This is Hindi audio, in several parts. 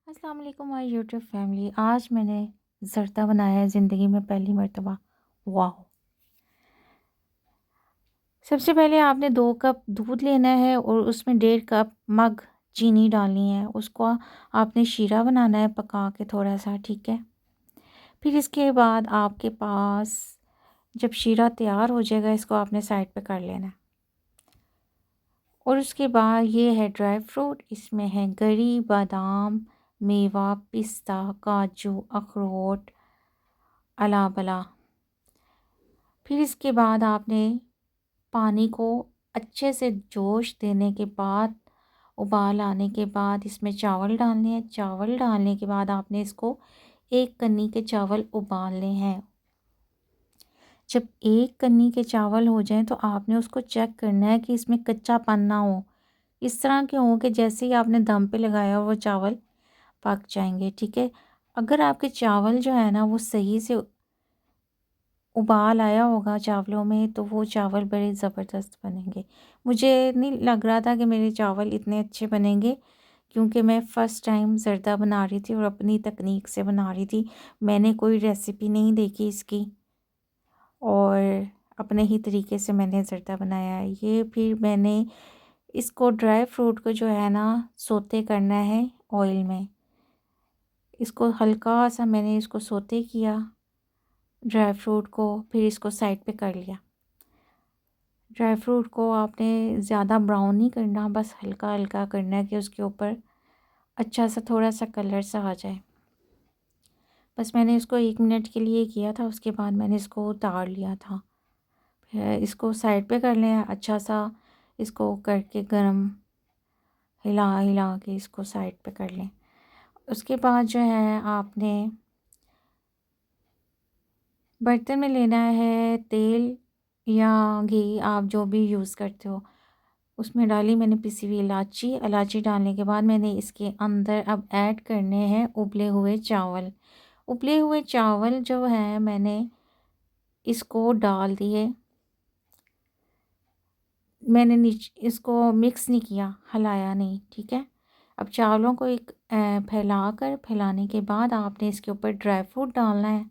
अस्सलाम वालेकुम माय यूट्यूब फैमिली। आज मैंने ज़र्दा बनाया है ज़िंदगी में पहली मर्तबा। वाह! सबसे पहले आपने 2 कप दूध लेना है और उसमें 1.5 कप मग चीनी डालनी है। उसको आपने शीरा बनाना है पका के थोड़ा-सा, ठीक है? फिर इसके बाद आपके पास जब शीरा तैयार हो जाएगा, इसको आपने साइड पे कर लेना है। और उसके बाद ये है ड्राई फ्रूट, इसमें है गरी, बादाम, मेवा, पिस्ता, काजू, अखरोट, अला-बला। फिर इसके बाद आपने पानी को अच्छे से जोश देने के बाद, उबाल आने के बाद इसमें चावल डालने हैं। चावल डालने के बाद आपने इसको 1 कन्नी के चावल उबालने हैं। जब 1 कन्नी के चावल हो जाएँ तो आपने उसको चेक करना है कि इसमें कच्चापन ना हो। इस तरह के हों कि जैसे ही आपने दम पे लगाया वो चावल पक जाएँगे, ठीक है? अगर आपके चावल जो है ना वो सही से उबाल आया होगा चावलों में तो वो चावल बड़े ज़बरदस्त बनेंगे। मुझे नहीं लग रहा था कि मेरे चावल इतने अच्छे बनेंगे, क्योंकि मैं फ़र्स्ट टाइम ज़र्दा बना रही थी और अपनी तकनीक से बना रही थी। मैंने कोई रेसिपी नहीं देखी इसकी और अपने ही तरीके से मैंने ज़र्दा बनाया है। ये फिर मैंने इसको ड्राई फ्रूट को जो है ना सौते करना है ऑयल में। इसको हल्का-सा मैंने इसको सौते किया ड्राई फ्रूट को, फिर इसको साइड पे कर लिया। ड्राई फ्रूट को आपने ज़्यादा ब्राउन नहीं करना, बस हल्का-हल्का करना है कि उसके ऊपर अच्छा सा थोड़ा-सा कलर सा आ जाए। बस मैंने इसको 1 मिनट के लिए किया था, उसके बाद मैंने इसको उतार लिया था। फिर इसको साइड पे कर लें अच्छा सा, इसको करके गरम हिला-हिला के इसको साइड पे कर लें। उसके बाद जो है आपने बर्तन में लेना है तेल या घी, आप जो भी यूज़ करते हो। उसमें डाली मैंने पिसी हुई इलायची। इलायची डालने के बाद मैंने इसके अंदर अब ऐड करने हैं उबले हुए चावल। उबले हुए चावल जो हैं मैंने इसको डाल दिए। मैंने इसको मिक्स नहीं किया, हिलाया नहीं, ठीक है? अब चावलों को एक फैलाने के बाद आपने इसके ऊपर ड्राई फ्रूट डालना है।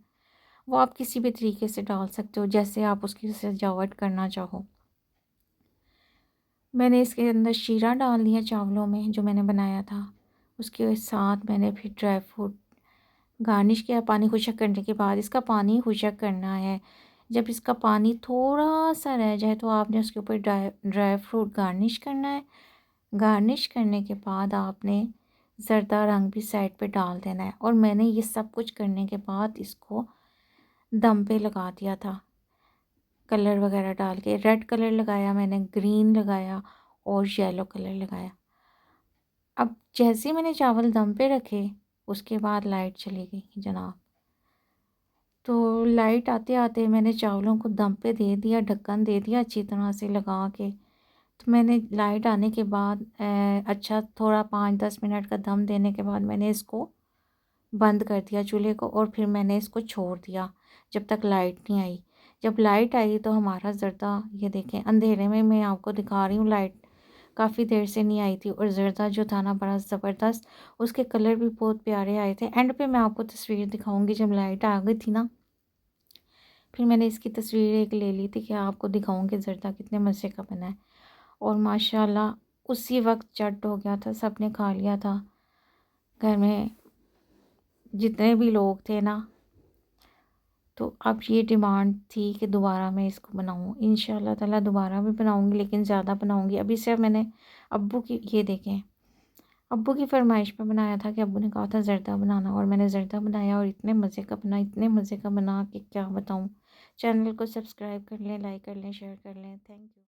वो आप किसी भी तरीके से डाल सकते हो, जैसे आप उसकी सजावट करना चाहो। मैंने इसके अंदर शीरा डाल दिया चावलों में जो मैंने बनाया था। उसके साथ मैंने फिर ड्राई फ्रूट गार्निश किया। पानी खुशक करने के बाद इसका पानी खुशक करना है। जब इसका पानी थोड़ा-सा रह जाए तो आपने उसके ऊपर ड्राई ड्राई फ्रूट गार्निश करना है। गार्निश करने के बाद आपने ज़रदा रंग भी साइड पे डाल देना है और मैंने ये सब कुछ करने के बाद इसको दम पे लगा दिया था। कलर वगैरह डाल के रेड कलर लगाया मैंने, ग्रीन लगाया और येलो कलर लगाया। अब जैसे ही मैंने चावल दम पे रखे, उसके बाद लाइट चली गई जनाब। तो लाइट आते-आते मैंने चावलों को दम पे दे दिया, ढक्कन दे दिया अच्छी तरह से लगा के। तो मैंने लाइट आने के बाद अच्छा थोड़ा 5-10 मिनट का दम देने के बाद मैंने इसको बंद कर दिया चूल्हे को और फिर मैंने इसको छोड़ दिया जब तक लाइट नहीं आई। जब लाइट आई तो हमारा ज़र्दा, ये देखें अंधेरे में मैं आपको दिखा रही हूँ, लाइट काफ़ी देर से नहीं आई थी और ज़र्दा जो था ना बड़ा ज़बरदस्त, उसके कलर भी बहुत प्यारे आए थे। एंड पे मैं आपको तस्वीर दिखाऊंगी जब लाइट आ गई थी ना, फिर मैंने इसकी तस्वीर एक ले ली थी कि आपको दिखाऊंगी ज़र्दा कितने मज़े का बना है। और माशाल्लाह उसी वक्त चट हो गया था, सबने खा लिया था। घर में जितने भी लोग थे ना, तो अब ये डिमांड थी कि दोबारा मैं इसको बनाऊँ। इंशाल्लाह ताला दोबारा भी बनाऊँगी, लेकिन ज़्यादा बनाऊँगी। अभी सिर्फ मैंने अब्बू की, ये देखें, अब्बू की फरमाइश पे बनाया था कि अब्बू ने कहा था ज़र्दा बनाना और मैंने ज़र्दा बनाया और इतने मज़े का बना, इतने मज़े का बना कि क्या बताऊँ। चैनल को सब्सक्राइब कर लें, लाइक कर लें, शेयर कर लें। Thank you.